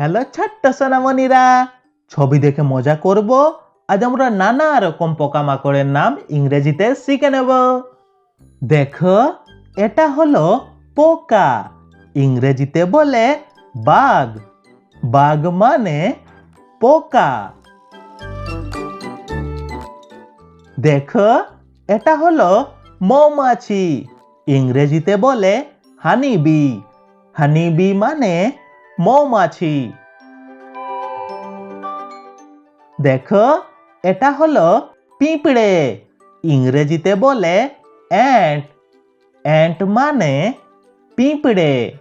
Hello ছোট্ট সোনামণিরা, ছবি দেখে মজা করব। আজ আমরা নানা রকম পোকামাকড়ের নাম ইংরেজিতে শিখে নেব। দেখো, এটা হলো পোকা। ইংরেজিতে বলে বাগ। বাগ মানে পোকা। দেখো, এটা হলো মৌমাছি। ইংরেজিতে বলে হানি বি। হানি বি মানে মৌমাছি। দেখো, এটা হলো পিঁপড়ে। ইংরেজিতে বলে অ্যান্ট। অ্যান্ট মানে পিঁপড়ে।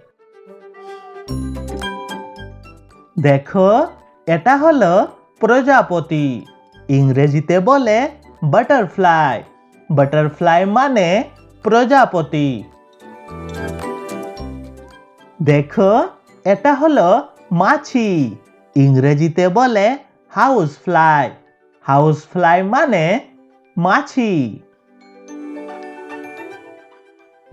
দেখো, এটা হলো প্রজাপতি। ইংরেজিতে বলে বাটারফ্লাই। বাটারফ্লাই মানে প্রজাপতি। দেখো, এটা হলো মাছি। ইংরেজিতে বলে হাউস ফ্লাই। হাউস ফ্লাই মানে মাছি।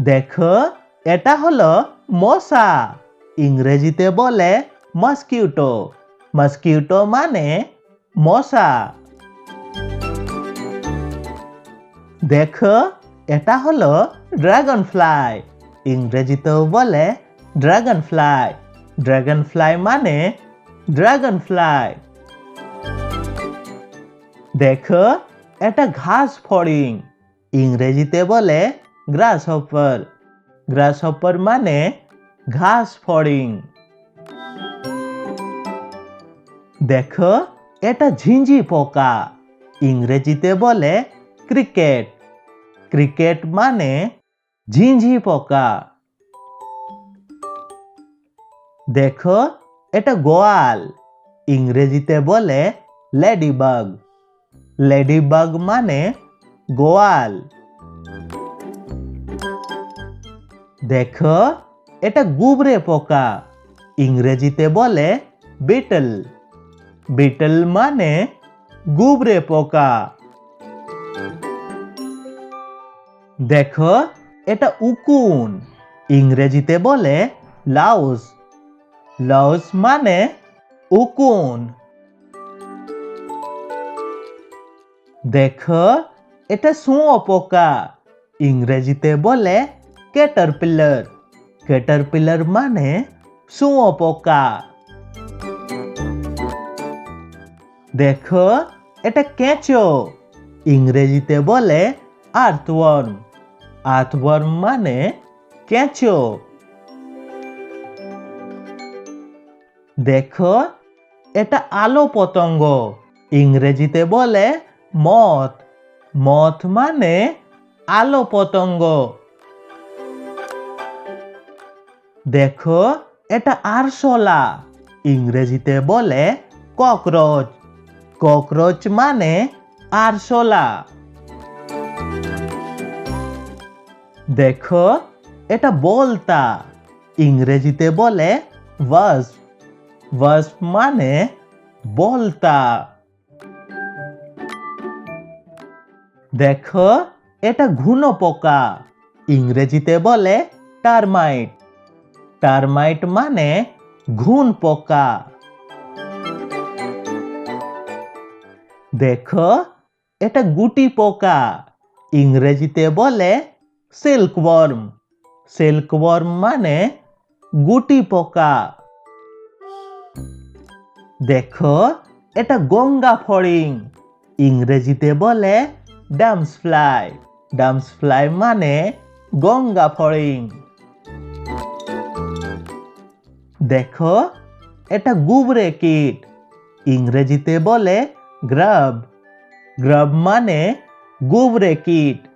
দেখো, এটা হলো মশা। ইংরেজিতে বলে মসকিউটো। মসকিউটো মানে মশা। দেখো, এটা হলো ড্রাগন ফ্লাই। ইংরেজিতেও বলে ড্রাগন ফ্লাই। ড্রাগন ফ্লাই মানে ড্রাগন ফ্লাই। দেখো, এটা ঘাস ফড়িং। ইংরেজিতে বলে গ্রাস হপার। গ্রাস হপার মানে ঘাস ফড়িং। দেখো, এটা ঝিঁঝি পোকা। ইংরেজিতে বলে ক্রিকেট। ক্রিকেট মানে ঝিঁঝি পোকা। দেখো, এটা গোয়াল। ইংরেজিতে বলে লেডিবাগ। লেডিবাগ মানে গোয়াল। দেখো, এটা গুবরে পোকা। ইংরেজিতে বলে বিটল। বিটল মানে গুবরে পোকা। দেখো, এটা উকুন। ইংরেজিতে বলে লাউস। লাউস মানে উকুন। দেখো, এটা শুঁয়োপোকা। ইংরেজিতে বলে ক্যাটারপিলার। ক্যাটারপিলার মানে শুঁয়োপোকা। দেখো, এটা কেঁচো। ইংরেজিতে বলে আর্থওয়ার্ম। আর্থওয়ার্ম মানে কেঁচো। দেখো, এটা আলো পতঙ্গ। ইংরেজিতে বলে মথ। মথ মানে আলো পতঙ্গ। দেখো, এটা আরশোলা। ইংরেজিতে বলে ককরোচ। ককরোচ মানে আরশোলা। দেখো, এটা বলতা। ইংরেজিতে বলে ওয়াস্প। ওয়াস্প মানে বলতা। দেখো, এটা ঘুনো পোকা। ইংরেজিতে বলে টারমাইট। টারমাইট মানে ঘুন পোকা। দেখো, এটা গুটি পোকা। ইংরেজিতে বলে সিল্কওয়ার্ম। সিল্কওয়ার্ম মানে গুটি পোকা। দেখো, এটা গঙ্গা ফড়িং। ইংরেজিতে বলে ডাম্পস ফ্লাই। ডাম্পস ফ্লাই মানে গঙ্গা ফড়িং। দেখো, এটা গুবরে কীট। ইংরেজিতে বলে গ্রাব। গ্রাব মানে গুবরে কীট।